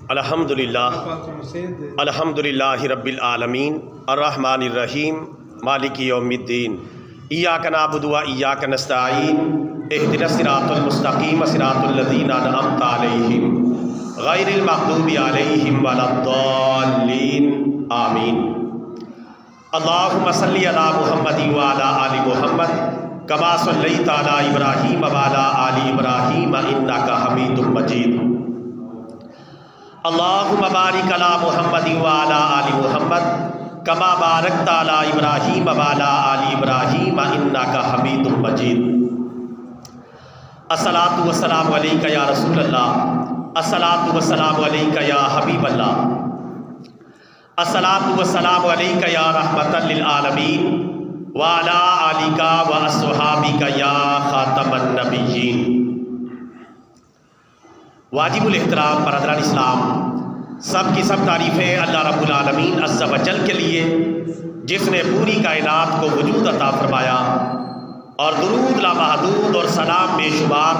الحمدللہ رب العالمین الرحمن الرحیم مالک یوم الدین ایاک نعبد و ایاک نستعین اہدنا الصراط المستقیم صراط الذین انعمت علیہم غیر المغضوب علیہم ولا الضالین آمین۔ اللہم صلی علی محمد وعلی آل محمد کما صلیت علی ابراہیم وعلی آل ابراہیم انک حمید مجید۔ اللہم بارک علی محمد وعلی آل محمد کما بارکت علی ابراہیم وعلی آل ابراہیم انک حمید مجید۔ الصلاۃ والسلام علیک یا رسول اللہ، الصلاۃ والسلام علیک یا حبیب اللہ، الصلاۃ والسلام علیک یا رحمۃ للعالمین وعلی آلک واصحابک یا خاتم النبیین۔ واجب الاحترام برادران اسلام، سب کی سب تعریفیں اللہ رب العالمین عز و جل کے لیے، جس نے پوری کائنات کو وجود عطا فرمایا، اور درود لامحدود اور سلام بے شمار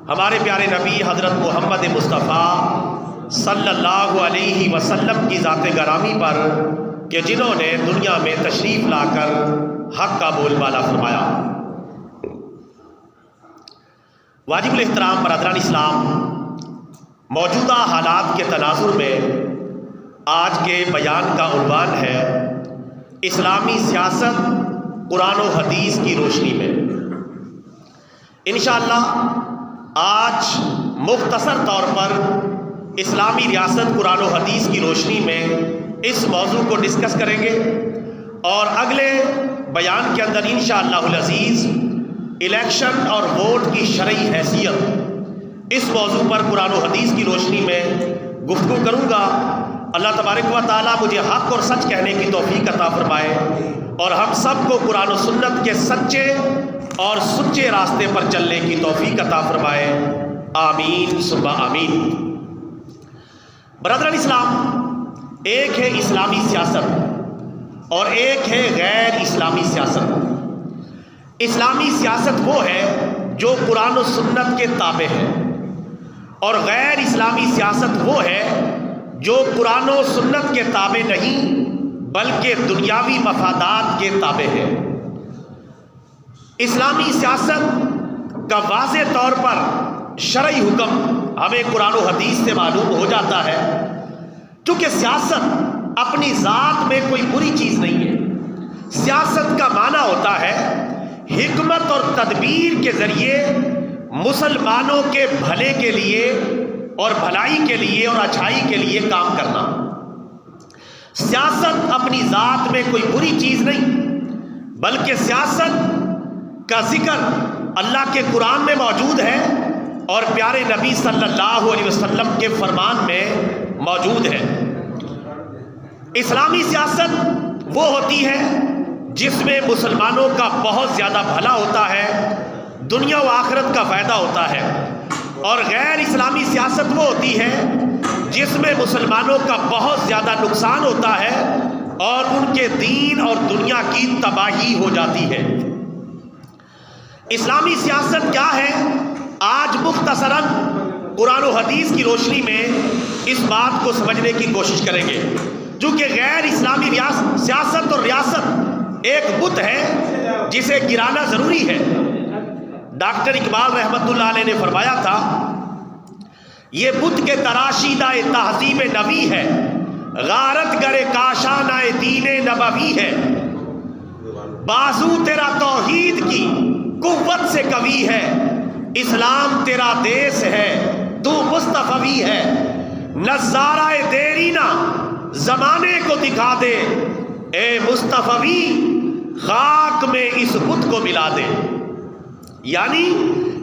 ہمارے پیارے نبی حضرت محمد مصطفیٰ صلی اللہ علیہ وسلم کی ذات گرامی پر کہ جنہوں نے دنیا میں تشریف لا کر حق کا بول بالا فرمایا۔ واجب الاحترام برادران اسلام، موجودہ حالات کے تناظر میں آج کے بیان کا عنوان ہے اسلامی سیاست قرآن و حدیث کی روشنی میں۔ انشاءاللہ آج مختصر طور پر اسلامی ریاست قرآن و حدیث کی روشنی میں اس موضوع کو ڈسکس کریں گے، اور اگلے بیان کے اندر انشاءاللہ العزیز الیکشن اور ووٹ کی شرعی حیثیت، اس موضوع پر قرآن و حدیث کی روشنی میں گفتگو کروں گا۔ اللہ تبارک و تعالیٰ مجھے حق اور سچ کہنے کی توفیق عطا فرمائے، اور ہم سب کو قرآن و سنت کے سچے اور سچے راستے پر چلنے کی توفیق عطا فرمائے، آمین ثم آمین۔ برادران اسلام، ایک ہے اسلامی سیاست اور ایک ہے غیر اسلامی سیاست۔ اسلامی سیاست وہ ہے جو قرآن و سنت کے تابع ہے، اور غیر اسلامی سیاست وہ ہے جو قرآن و سنت کے تابع نہیں بلکہ دنیاوی مفادات کے تابع ہے۔ اسلامی سیاست کا واضح طور پر شرعی حکم ہمیں قرآن و حدیث سے معلوم ہو جاتا ہے، کیونکہ سیاست اپنی ذات میں کوئی بری چیز نہیں ہے۔ سیاست کا معنی ہوتا ہے حکمت اور تدبیر کے ذریعے مسلمانوں کے بھلے کے لیے اور بھلائی کے لیے اور اچھائی کے لیے کام کرنا۔ سیاست اپنی ذات میں کوئی بری چیز نہیں، بلکہ سیاست کا ذکر اللہ کے قرآن میں موجود ہے اور پیارے نبی صلی اللہ علیہ وسلم کے فرمان میں موجود ہے۔ اسلامی سیاست وہ ہوتی ہے جس میں مسلمانوں کا بہت زیادہ بھلا ہوتا ہے، دنیا و آخرت کا فائدہ ہوتا ہے، اور غیر اسلامی سیاست وہ ہوتی ہے جس میں مسلمانوں کا بہت زیادہ نقصان ہوتا ہے اور ان کے دین اور دنیا کی تباہی ہو جاتی ہے۔ اسلامی سیاست کیا ہے؟ آج مختصراً قرآن و حدیث کی روشنی میں اس بات کو سمجھنے کی کوشش کریں گے، چونکہ غیر اسلامی سیاست اور ریاست ایک بت ہے جسے گرانا ضروری ہے۔ ڈاکٹر اقبال رحمۃ اللہ علیہ نے فرمایا تھا، یہ بت کے تراشیدہ تہذیب نبی ہے، غارت گرے کاشانہ دین نبوی ہے، بازو تیرا توحید کی قوت سے قوی ہے، اسلام تیرا دیس ہے تو مصطفی ہے، نظارہ دیرینہ زمانے کو دکھا دے، اے مصطفی خاک میں اس بت کو ملا دے۔ یعنی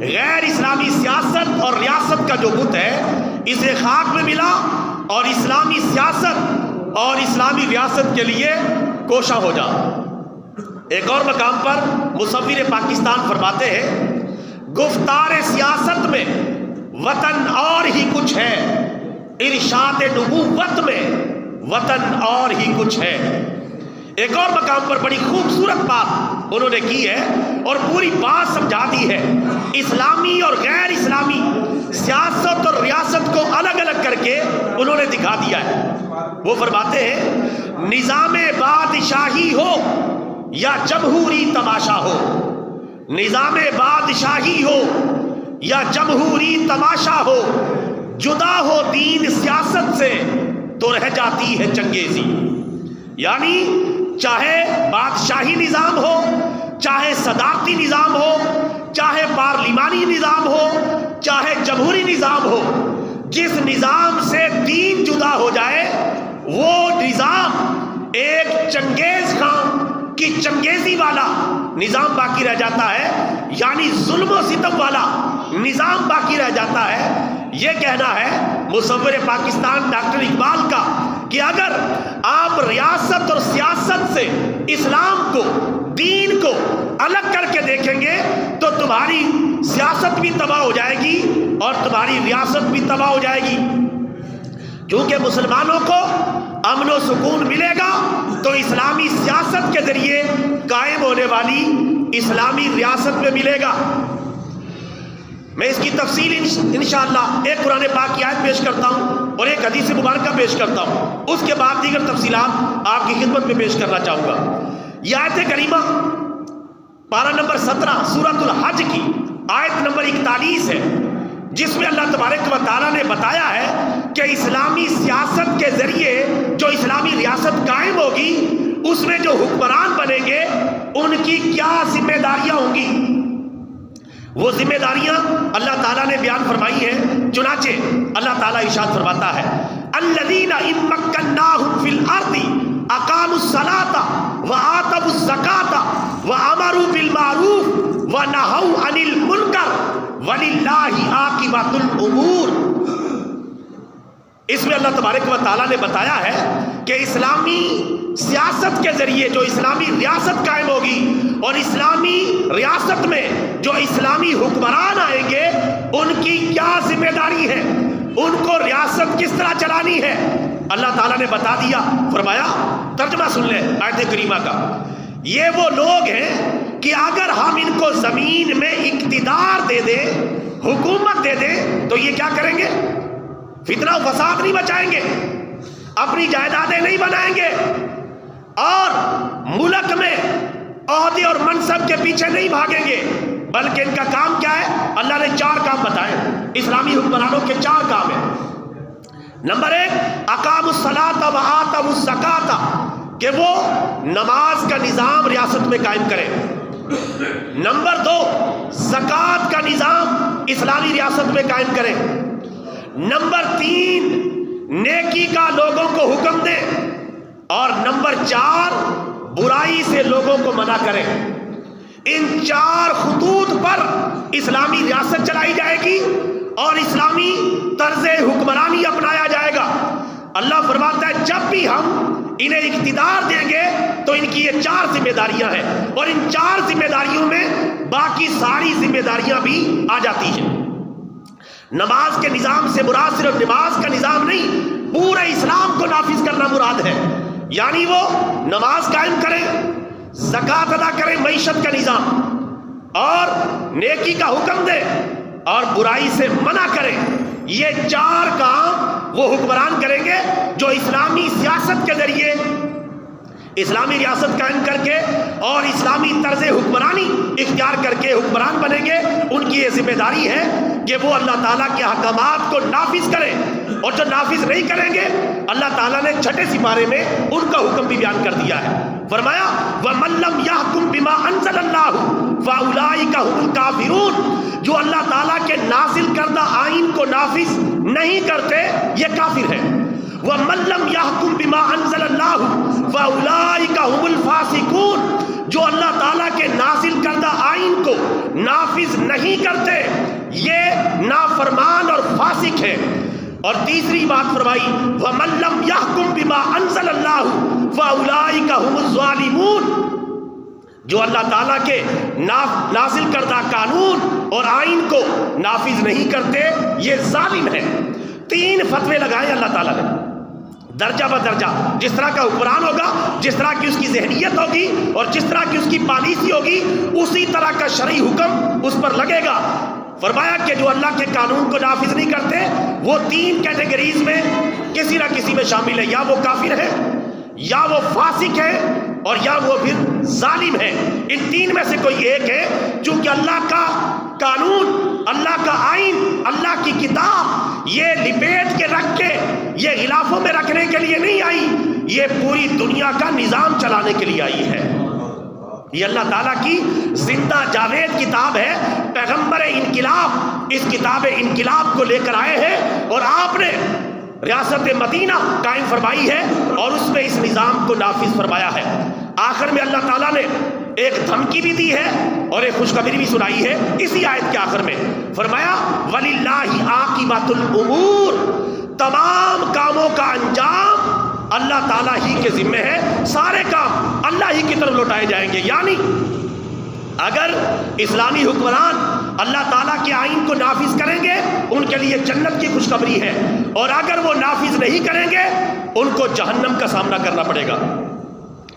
غیر اسلامی سیاست اور ریاست کا جو بت ہے اسے خاک میں ملا، اور اسلامی سیاست اور اسلامی ریاست کے لیے کوشاں ہو جا۔ ایک اور مقام پر مصور پاکستان فرماتے ہیں، گفتار سیاست میں وطن اور ہی کچھ ہے، ارشاد نبوت میں وطن اور ہی کچھ ہے۔ ایک اور مقام پر بڑی خوبصورت بات انہوں نے کی ہے اور پوری بات سمجھا دی ہے۔ اسلامی اور غیر اسلامی سیاست اور ریاست کو الگ الگ کر کے انہوں نے دکھا دیا ہے. وہ فرماتے ہیں نظام بادشاہی ہو یا جمہوری تماشا ہو، نظام بادشاہی ہو یا جمہوری تماشا ہو، جدا ہو دین سیاست سے تو رہ جاتی ہے چنگیزی. یعنی چاہے بادشاہی نظام ہو، چاہے صدارتی نظام ہو، چاہے پارلیمانی نظام ہو، چاہے جمہوری نظام ہو، جس نظام سے دین جدا ہو جائے وہ نظام ایک چنگیز خان کی چنگیزی والا نظام باقی رہ جاتا ہے، یعنی ظلم و ستم والا نظام باقی رہ جاتا ہے. یہ کہنا ہے مصور پاکستان ڈاکٹر اقبال کا کہ اگر آپ ریاست اور سیاست سے اسلام کو، دین کو الگ کر کے دیکھیں گے تو تمہاری سیاست بھی تباہ ہو جائے گی اور تمہاری ریاست بھی تباہ ہو جائے گی. چونکہ مسلمانوں کو امن و سکون ملے گا تو اسلامی سیاست کے ذریعے قائم ہونے والی اسلامی ریاست میں ملے گا. میں اس کی تفصیل انشاءاللہ ایک قرآن پاک کی آیت پیش کرتا ہوں اور ایک حدیث مبارکہ پیش کرتا ہوں، اس کے بعد دیگر تفصیلات آپ کی خدمت میں پیش کرنا چاہوں گا. یہ آیت کریمہ پارہ نمبر 17 سورۃ الحج کی آیت نمبر 41 ہے، جس میں اللہ تبارک و تعالیٰ نے بتایا ہے کہ اسلامی سیاست کے ذریعے جو اسلامی ریاست قائم ہوگی اس میں جو حکمران بنیں گے ان کی کیا ذمہ داریاں ہوں گی. وہ ذمہ داریاں اللہ تعالیٰ نے بیان فرمائی ہیں. چنانچہ اللہ تعالیٰ ارشاد فرماتا ہے الذین ان مکناہم فی الارض اقاموا الصلاۃ وآتوا الزکاۃ وامروا بالمعروف ونہوا عن المنکر وللہ عاقبۃ الامور. اس میں اللہ تبارک و تعالیٰ نے بتایا ہے کہ اسلامی سیاست کے ذریعے جو اسلامی ریاست قائم ہوگی اور اسلامی ریاست میں جو اسلامی حکمران آئیں گے ان کی کیا ذمہ داری ہے، ان کو ریاست کس طرح چلانی ہے، اللہ تعالیٰ نے بتا دیا. فرمایا، ترجمہ سن لیں آیت کریمہ کا، یہ وہ لوگ ہیں کہ اگر ہم ان کو زمین میں اقتدار دے دیں، حکومت دے دیں تو یہ کیا کریں گے؟ فتنہ و فساد نہیں بچائیں گے، اپنی جائیدادیں نہیں بنائیں گے اور ملک میں عہدے اور منصب کے پیچھے نہیں بھاگیں گے، بلکہ ان کا کام کیا ہے؟ اللہ نے 4 کام بتائے. اسلامی حکمرانوں کے 4 کام ہیں. نمبر 1 اقاموا الصلاۃ وآتوا الزکاۃ، کہ وہ نماز کا نظام ریاست میں قائم کریں. نمبر 2 زکوٰۃ کا نظام اسلامی ریاست میں قائم کریں. نمبر 3 نیکی کا لوگوں کو حکم دیں اور نمبر 4 برائی سے لوگوں کو منع کریں. ان 4 خطوط پر اسلامی ریاست چلائی جائے گی اور اسلامی طرز حکمرانی اپنایا جائے گا. اللہ فرماتا ہے جب بھی ہم انہیں اقتدار دیں گے تو ان کی یہ 4 ذمہ داریاں ہیں اور ان 4 ذمہ داریوں میں باقی ساری ذمہ داریاں بھی آ جاتی ہیں. نماز کے نظام سے مراد صرف نماز کا نظام نہیں، پورے اسلام کو نافذ کرنا مراد ہے. یعنی وہ نماز قائم کریں، زکوٰۃ ادا کریں، معیشت کا نظام، اور نیکی کا حکم دیں اور برائی سے منع کریں. یہ 4 کام وہ حکمران کریں گے جو اسلامی سیاست کے ذریعے اسلامی ریاست قائم کر کے اور اسلامی طرز حکمرانی اختیار کر کے حکمران بنیں گے. ان کی یہ ذمہ داری ہے کہ وہ اللہ تعالیٰ کے احکامات کو نافذ کریں، اور جو نافذ نہیں کریں گے اللہ تعالیٰ نے 6 سپارے میں ان کا حکم بھی بیان کر دیا ہے. فرمایا وَمَن لَّمْ يَحْكُم بِمَا أَنزَلَ اللَّهُ فَأُولَٰئِكَ هُمُ الْكَافِرُونَ. جو اللہ تعالیٰ کے نازل کردہ آئین کو نافذ نہیں کرتے یہ کافر ہیں. وَمَن لَّمْ يَحْكُم بِمَا أَنزَلَ اللَّهُ فَأُولَٰئِكَ هُمُ الْفَاسِقُونَ. جو اللہ تعالیٰ کے نازل کردہ آئین کو نافذ نہیں کرتے یہ نافرمان اور فاسق ہیں. اور تیسری بات فرمائی وَمَن لَّمْ يَحْكُم بِمَا أَنزَلَ اللَّهُ فَأُولَٰئِكَ هُمُ الظَّالِمُونَ. جو اللہ تعالیٰ کے نازل کردہ قانون اور آئین کو نافذ نہیں کرتے یہ ظالم ہیں. 3 فتوے لگائے اللہ تعالیٰ نے درجہ بدرجہ. جس طرح کا حکمران ہوگا، جس طرح کی اس کی ذہنیت ہوگی اور جس طرح کی اس کی پالیسی ہوگی اسی طرح کا شرعی حکم اس پر لگے گا. فرمایا کہ جو اللہ کے قانون کو نافذ نہیں کرتے وہ 3 کیٹیگریز میں کسی نہ کسی میں شامل ہے، یا وہ کافر ہے، یا وہ فاسق ہے، اور یا وہ پھر ظالم ہے۔ ان تین میں سے کوئی ایک ہے، چونکہ اللہ کا قانون، اللہ کا آئین، اللہ کی کتاب یہ لپیٹ کے رکھ کے، یہ غلافوں میں رکھنے کے لیے نہیں آئی، یہ پوری دنیا کا نظام چلانے کے لیے آئی ہے۔ یہ اللہ تعالیٰ کی زندہ جاوید کتاب ہے، پیغمبر انقلاب اس کتاب انقلاب کو لے کر آئے ہیں، اور آپ نے ریاست مدینہ قائم فرمائی ہے اور اس میں اس نظام کو نافذ فرمایا ہے۔ آخر میں اللہ تعالیٰ نے ایک دھمکی بھی دی ہے اور ایک خوشخبری بھی سنائی ہے اسی آیت کے آخر میں، فرمایا وَلِلَّهِ عَاقِبَةُ الْأُمُورِ، تمام کاموں کا انجام اللہ تعالیٰ ہی کے ذمہ ہے، سارے کام اللہ ہی کی طرف لوٹائے جائیں گے۔ یعنی اگر اسلامی حکمران اللہ تعالیٰ کے آئین کو نافذ کریں گے ان کے لیے جنت کی خوشخبری ہے، اور اگر وہ نافذ نہیں کریں گے ان کو جہنم کا سامنا کرنا پڑے گا،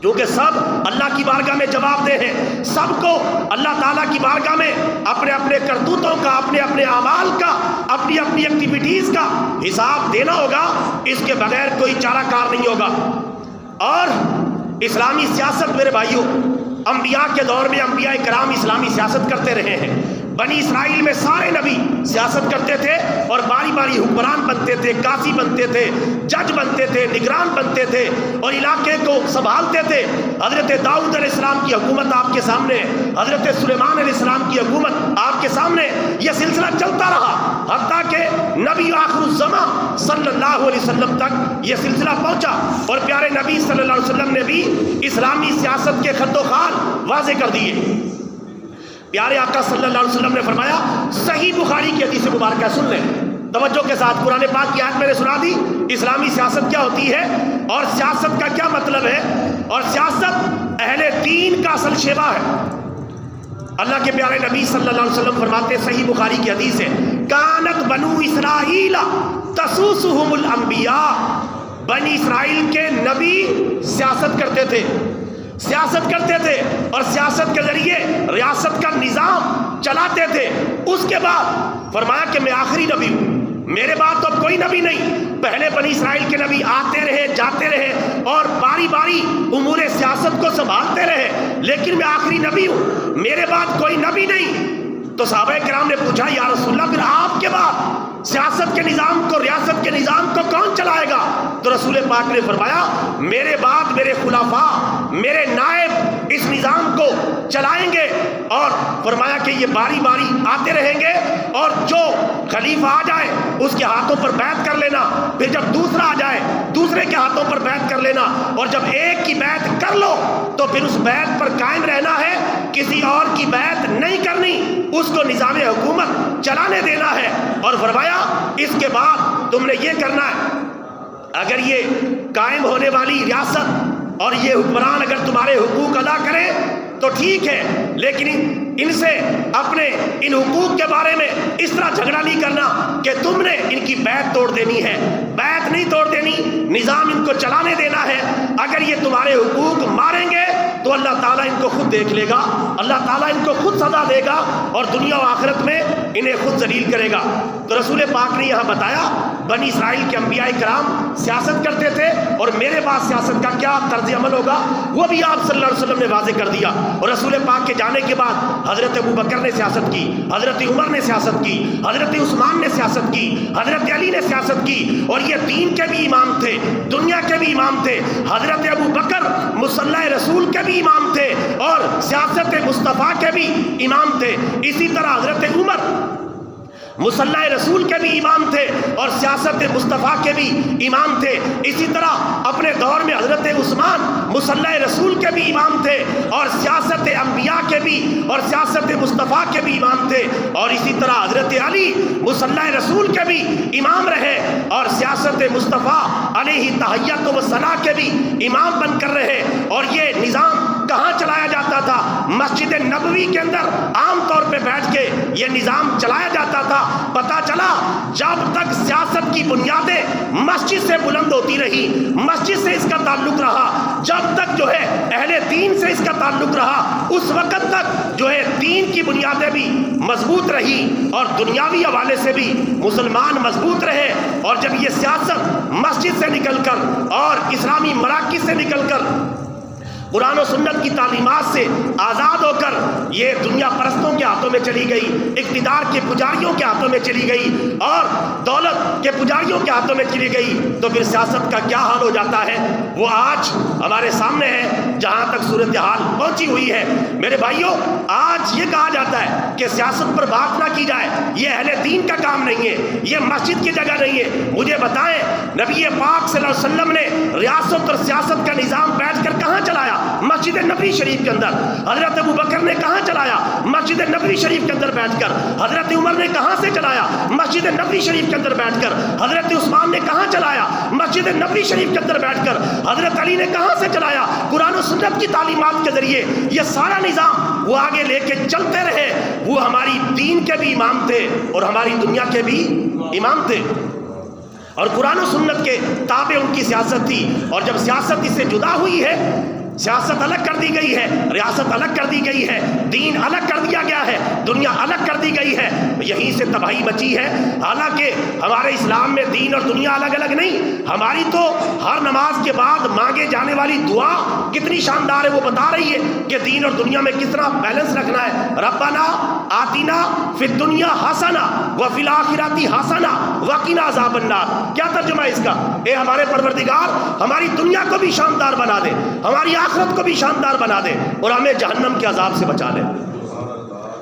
کیونکہ سب اللہ کی بارگاہ میں جواب دہ ہیں، سب کو اللہ تعالیٰ کی بارگاہ میں اپنے اپنے کرتوتوں کا، اپنے اپنے اعمال کا، اپنی اپنی ایکٹیویٹیز کا حساب دینا ہوگا، اس کے بغیر کوئی چارہ کار نہیں ہوگا۔ اور اسلامی سیاست میرے بھائیوں، انبیاء کے دور میں انبیاء کرام اسلامی سیاست کرتے رہے ہیں۔ بنی اسرائیل میں سارے نبی سیاست کرتے تھے اور باری باری حکمران بنتے تھے، قاضی بنتے تھے، جج بنتے تھے، نگران بنتے تھے اور علاقے کو سنبھالتے تھے۔ حضرت داؤد علیہ السلام کی حکومت آپ کے سامنے، حضرت سلیمان علیہ السلام کی حکومت آپ کے سامنے، یہ سلسلہ چلتا رہا حتیٰ کہ نبی آخر الزمان صلی اللہ علیہ وسلم تک یہ سلسلہ پہنچا، اور پیارے نبی صلی اللہ علیہ وسلم نے بھی اسلامی سیاست کے خط و خال واضح کر دیے۔ پیارے آقا صلی اللہ علیہ وسلم نے فرمایا، صحیح بخاری کی حدیث مبارکہ سن لیں توجہ کے ساتھ، قرآن پاک کی آیت میں نے سنا دی، اسلامی سیاست کیا ہوتی ہے اور سیاست کا کیا مطلب ہے، اور سیاست اہل دین کا اصل شیوا ہے۔ اللہ کے پیارے نبی صلی اللہ علیہ وسلم فرماتے ہیں، صحیح بخاری کی حدیث ہے، کانت بنو اسرائیل تسوسہم الانبیاء، بنی اسرائیل کے نبی سیاست کرتے تھے، سیاست کرتے تھے اور سیاست کے ذریعے ریاست کا نظام چلاتے تھے۔ اس کے بعد فرمایا کہ میں آخری نبی ہوں، میرے بعد تو اب کوئی نبی نہیں۔ پہلے بنی اسرائیل کے نبی آتے رہے، جاتے رہے اور باری باری امور سیاست کو سنبھالتے رہے، لیکن میں آخری نبی ہوں، میرے بعد کوئی نبی نہیں۔ تو صحابہ کرام نے پوچھا، یا رسول اللہ پھر آپ کے بعد سیاست کے نظام کو، ریاست کے نظام کو کون چلائے گا؟ تو رسول پاک نے فرمایا، میرے بعد میرے خلفاء، میرے نائب اس نظام کو چلائیں گے، اور فرمایا کہ یہ باری باری آتے رہیں گے، اور جو خلیفہ آ جائے اس کے ہاتھوں پر بیعت کر لینا، پھر جب دوسرا آ جائے دوسرے کے ہاتھوں پر بیعت کر لینا، اور جب ایک کی بیعت کر لو تو پھر اس بیعت پر قائم رہنا ہے، کسی اور کی بیعت نہیں کرنی، اس کو نظام حکومت چلانے دینا ہے۔ اور فرمایا اس کے بعد تم نے یہ کرنا ہے، اگر یہ قائم ہونے والی ریاست اور یہ حکمران اگر تمہارے حقوق ادا کریں تو ٹھیک ہے، لیکن ان سے اپنے ان حقوق کے بارے میں اس طرح جھگڑا نہیں کرنا کہ تم نے ان کی بیعت توڑ دینی ہے، بیعت نہیں توڑ دینی، نظام ان کو چلانے دینا ہے۔ اگر یہ تمہارے حقوق ماریں گے تو اللہ تعالیٰ ان کو خود دیکھ لے گا، اللہ تعالیٰ ان کو خود سزا دے گا اور دنیا و آخرت میں انہیں خود ذلیل کرے گا۔ تو رسول پاک نے یہاں بتایا بنی اسرائیل کے انبیاء کرام سیاست کرتے تھے، اور میرے بعد سیاست کا کیا طرز عمل ہوگا وہ بھی آپ صلی اللہ علیہ وسلم نے واضح کر دیا۔ اور رسول پاک کے جانے کے بعد حضرت ابو بکر نے سیاست کی، حضرت عمر نے سیاست کی، حضرت عثمان نے سیاست کی، حضرت علی نے سیاست کی، اور یہ دین کے بھی امام تھے، دنیا کے بھی امام تھے۔ حضرت ابو بکر مصلی رسول کے بھی امام تھے اور سیاست مصطفیٰ کے بھی امام تھے۔ اسی طرح حضرت عمر مصلی رسول کے بھی امام تھے اور سیاست مصطفیٰ کے بھی امام تھے۔ اسی طرح اپنے دور میں حضرت عثمان مصلی رسول کے بھی امام تھے اور سیاست انبیاء کے بھی اور سیاست مصطفیٰ کے بھی امام تھے۔ اور اسی طرح حضرت علی مصلی رسول کے بھی امام رہے اور سیاست مصطفیٰ علیہ تحیت و ثنا کے بھی امام بن کر رہے۔ اور یہ نظام کہاں چلایا جاتا تھا؟ مسجد نبوی کے اندر عام طور پہ بیٹھ کے یہ نظام چلایا جاتا تھا۔ پتہ چلا جب تک سیاست کی بنیادیں مسجد سے بلند ہوتی رہی، مسجد سے اس کا تعلق رہا، جب تک جو ہے اہل دین سے اس کا تعلق رہا اس وقت تک جو ہے دین کی بنیادیں بھی مضبوط رہی اور دنیاوی حوالے سے بھی مسلمان مضبوط رہے. اور جب یہ سیاست مسجد سے نکل کر اور اسلامی مراکز سے نکل کر قرآن و سنت کی تعلیمات سے آزاد ہو کر یہ دنیا پرستوں کے ہاتھوں میں چلی گئی, اقتدار کے پجاریوں کے ہاتھوں میں چلی گئی اور دولت کے پجاریوں کے ہاتھوں میں چلی گئی, تو پھر سیاست کا کیا حال ہو جاتا ہے وہ آج ہمارے سامنے ہے جہاں تک صورتحال پہنچی ہوئی ہے. میرے بھائیوں, آج یہ کہا جاتا ہے کہ سیاست پر بات نہ کی جائے, یہ اہل دین کا کام نہیں ہے, یہ مسجد کی جگہ نہیں ہے. مجھے بتائیں نبی پاک صلی اللہ علیہ وسلم نے ریاست اور سیاست کا نظام بیٹھ کر کہاں چلایا؟ مسجد نبوی شریف کے اندر. حضرت ابو بکر نے کہاں چلایا؟ مسجد نبوی شریف کے اندر بیٹھ کر. حضرت عمر نے کہاں سے چلایا؟ مسجد نبوی شریف کے اندر بیٹھ کر. حضرت عثمان نے کہاں چلایا؟ مسجد نبوی شریف کے اندر بیٹھ کر. حضرت علی نے کہاں سے چلایا؟ قرآن و سنت کی تعلیمات کے ذریعے. یہ سارا نظام وہ آگے لے کے چلتے رہے. وہ ہماری دین کے بھی امام تھے اور ہماری دنیا کے بھی امام تھے, اور قرآن و سنت کے تابع ان کی سیاست تھی. اور جب سیاست اس سے جدا ہوئی ہے, سیاست الگ کر دی گئی ہے, ریاست الگ کر دی گئی ہے, دین الگ کر دیا گیا ہے, دنیا الگ کر دی گئی ہے, یہیں سے تباہی مچی ہے. حالانکہ ہمارے اسلام میں دین اور دنیا الگ الگ نہیں. ہماری تو ہر نماز کے بعد مانگے جانے والی دعا کتنی شاندار ہے, وہ بتا رہی ہے کہ دین اور دنیا میں کس طرح بیلنس رکھنا ہے. ربنا آتنا فی الدنیا حسنہ وفی الآخرۃ حسنہ وقنا عذاب النار. کیا ترجمہ ہے اس کا؟ اے ہمارے پروردگار, ہماری دنیا کو بھی شاندار بنا دے, ہماری آخرت کو بھی شاندار بنا دے, اور ہمیں جہنم کے عذاب سے بچا لے.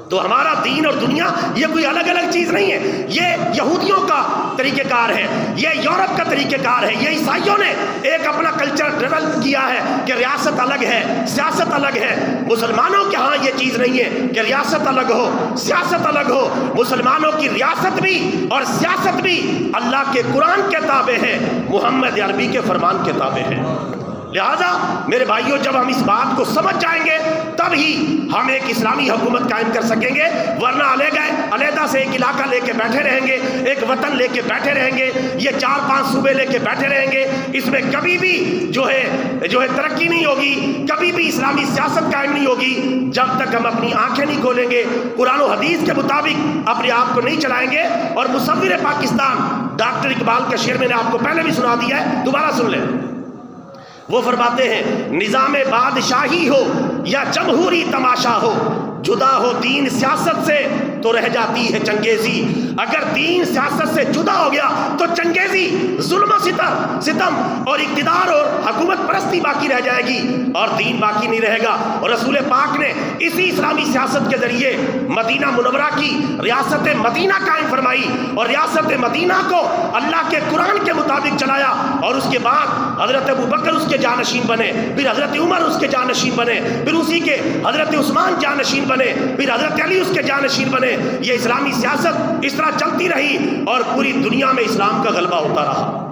تو ہمارا دین اور دنیا یہ کوئی الگ الگ چیز نہیں ہے. یہ یہودیوں کا طریقہ کار ہے, یہ یورپ کا طریقہ کار ہے, یہ عیسائیوں نے ایک اپنا کلچر ڈیولپ کیا ہے کہ ریاست الگ ہے, سیاست الگ ہے. مسلمانوں کے ہاں یہ چیز نہیں ہے کہ ریاست الگ ہو, سیاست الگ ہو. مسلمانوں کی ریاست بھی اور سیاست بھی اللہ کے قرآن کے تابع ہے, محمد عربی کے فرمان کے تابع ہے. لہذا میرے بھائیوں, جب ہم اس بات کو سمجھ جائیں گے تب ہی ہم ایک اسلامی حکومت قائم کر سکیں گے, ورنہ علیحدہ سے ایک علاقہ لے کے بیٹھے رہیں گے, ایک وطن لے کے بیٹھے رہیں گے, یہ 4-5 صوبے لے کے بیٹھے رہیں گے. اس میں کبھی بھی جو ہے ترقی نہیں ہوگی, کبھی بھی اسلامی سیاست قائم نہیں ہوگی جب تک ہم اپنی آنکھیں نہیں کھولیں گے, قرآن و حدیث کے مطابق اپنے آپ کو نہیں چلائیں گے. اور مصور پاکستان ڈاکٹر اقبال کا شعر میں نے آپ کو پہلے بھی سنا دیا ہے, دوبارہ سن لیں. وہ فرماتے ہیں نظام بادشاہی ہو یا جمہوری تماشا ہو, جدا ہو دین سیاست سے تو رہ جاتی ہے چنگیزی. اگر دین سیاست سے جدا ہو گیا تو چنگیزی, ظلم و ستم اور اقتدار اور حکومت پرستی باقی رہ جائے گی اور دین باقی نہیں رہے گا. اور رسول پاک نے اسی اسلامی سیاست کے ذریعے مدینہ منورہ کی ریاست مدینہ قائم فرمائی, اور ریاست مدینہ کو اللہ کے قرآن کے مطابق چلایا. اور اس کے بعد حضرت ابو بکر اس کے جانشین بنے, پھر حضرت عمر اس کے جانشین بنے, پھر اسی کے حضرت عثمان جانشین بنے, پھر حضرت علی اس کے جانشین بنے. یہ اسلامی سیاست اس طرح چلتی رہی اور پوری دنیا میں اسلام کا غلبہ ہوتا رہا.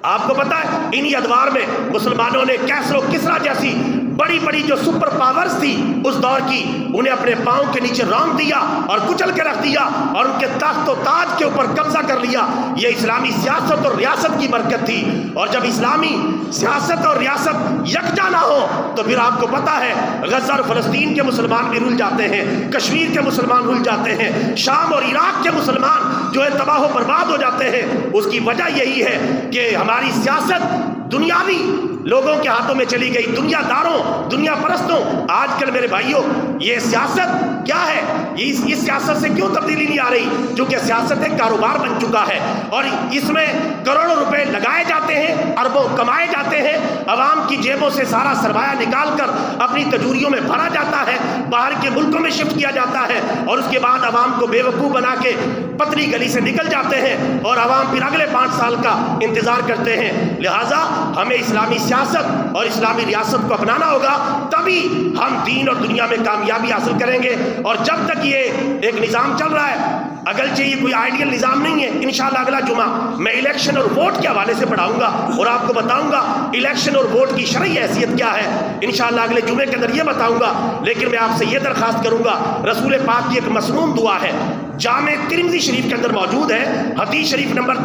آپ کو پتا ہے انہی ادوار میں مسلمانوں نے کیسر و کسرا جیسی بڑی بڑی جو سپر پاورز تھی اس دور کی, انہیں اپنے پاؤں کے نیچے رونق دیا اور کچل کے رکھ دیا اور ان کے تخت و تاج کے اوپر قبضہ کر لیا. یہ اسلامی سیاست اور ریاست کی برکت تھی. اور جب اسلامی سیاست اور ریاست یکجا نہ ہو تو پھر آپ کو پتا ہے غزہ اور فلسطین کے مسلمان بھی رل جاتے ہیں, کشمیر کے مسلمان رل جاتے ہیں, شام اور عراق کے مسلمان جو ہے تباہ و برباد ہو جاتے ہیں. اس کی وجہ یہی ہے کہ ہماری سیاست دنیاوی لوگوں کے ہاتھوں میں چلی گئی, دنیا داروں, دنیا پرستوں. آج کل میرے بھائیوں یہ سیاست کیا ہے, اس سیاست سے کیوں تبدیلی نہیں آ رہی؟ کیونکہ سیاست ایک کاروبار بن چکا ہے اور اس میں کروڑوں روپے لگائے جاتے ہیں, اربوں کمائے جاتے ہیں, عوام کی جیبوں سے سارا سرمایہ نکال کر اپنی تجوریوں میں بھرا جاتا ہے, باہر کے ملکوں میں شفٹ کیا جاتا ہے, اور اس کے بعد عوام کو بے وقوف بنا کے پتلی گلی سے نکل جاتے ہیں اور عوام پھر اگلے 5 سال کا انتظار کرتے ہیں. لہٰذا ہمیں اسلامی سیاست اور اسلامی ریاست کو اپنانا ہوگا, تبھی ہم دین اور دنیا میں کامیابی حاصل کریں گے. اور جب تک یہ ایک نظام چل رہا ہے, اگرچہ یہ کوئی آئیڈیل نظام نہیں ہے, انشاءاللہ اگلا جمعہ میں الیکشن اور ووٹ کے حوالے سے پڑھاؤں گا اور آپ کو بتاؤں گا الیکشن اور ووٹ کی شرعی حیثیت کیا ہے. انشاءاللہ اگلے جمعے کے اندر یہ بتاؤں گا. لیکن میں آپ سے یہ درخواست کروں گا, رسول پاک کی ایک مسنون دعا ہے, جامع ترمذی شریف کے اندر موجود ہے, حدیث شریف نمبر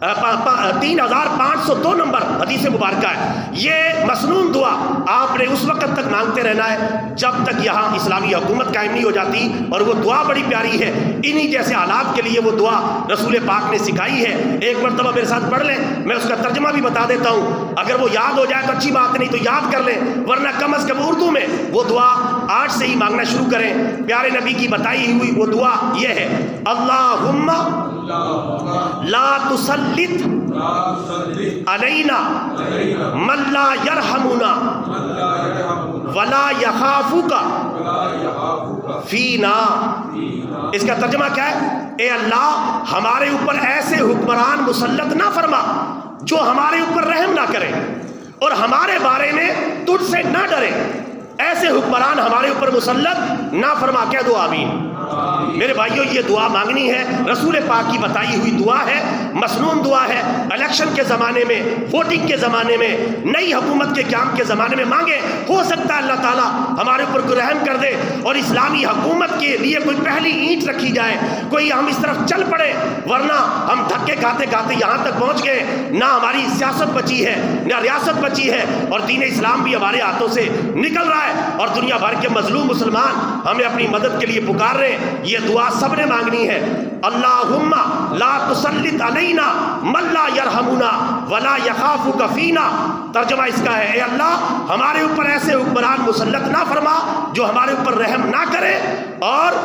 3502 نمبر حدیث مبارکہ ہے. یہ مسنون دعا آپ نے اس وقت تک مانگتے رہنا ہے جب تک یہاں اسلامی حکومت قائم نہیں ہو جاتی. اور وہ دعا بڑی پیاری ہے. انہی جیسے حالات کے لیے وہ دعا رسول پاک نے سکھائی ہے. ایک مرتبہ میرے ساتھ پڑھ لیں, میں اس کا ترجمہ بھی بتا دیتا ہوں. اگر وہ یاد ہو جائے تو اچھی بات, نہیں تو یاد کر لیں, ورنہ کم از کم اردو میں وہ دعا آج سے ہی مانگنا شروع کریں. پیارے نبی کی بتائی ہوئی وہ دعا یہ ہے, اللہم لا تسلط علینا من لا یرحمنا ولا یخافک فینا. اس کا ترجمہ کیا ہے؟ اے اللہ ہمارے اوپر ایسے حکمران مسلط نہ فرما جو ہمارے اوپر رحم نہ کرے اور ہمارے بارے میں تجھ سے نہ ڈرے. ایسے حکمران ہمارے اوپر مسلط نہ فرما. کہہ دو آمین. میرے بھائیوں یہ دعا مانگنی ہے, رسول پاک کی بتائی ہوئی دعا ہے, مسنون دعا ہے. الیکشن کے زمانے میں, ووٹنگ کے زمانے میں, نئی حکومت کے قیام کے زمانے میں مانگے. ہو سکتا ہے اللہ تعالیٰ ہمارے اوپر کوئی رحم کر دے اور اسلامی حکومت کے لیے کوئی پہلی اینٹ رکھی جائے, کوئی ہم اس طرف چل پڑے, ورنہ ہم دھکے کھاتے کھاتے یہاں تک پہنچ گئے. نہ ہماری سیاست بچی ہے, نہ ریاست بچی ہے, اور دین اسلام بھی ہمارے ہاتھوں سے نکل رہا ہے, اور دنیا بھر کے مظلوم مسلمان ہمیں اپنی مدد کے لیے پکار رہے ہیں. یہ دعا سب نے مانگنی ہے. اللہم لا تسلط علینا من لا یرحمنا ولا یخافک فینا. ترجمہ اس کا ہے, اے اللہ ہمارے اوپر ایسے حکمران مسلط نہ فرما جو ہمارے اوپر رحم نہ کرے اور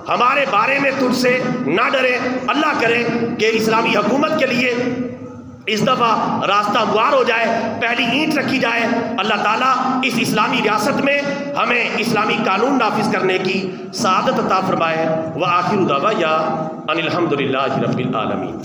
ہمارے بارے میں تجھ سے نہ ڈرے. اللہ کرے کہ اسلامی حکومت کے لیے اس دفعہ راستہ ہموار ہو جائے, پہلی اینٹ رکھی جائے. اللہ تعالیٰ اس اسلامی ریاست میں ہمیں اسلامی قانون نافذ کرنے کی سعادت عطا فرمائے. وآخر دعوانا ان الحمد للہ رب العالمین.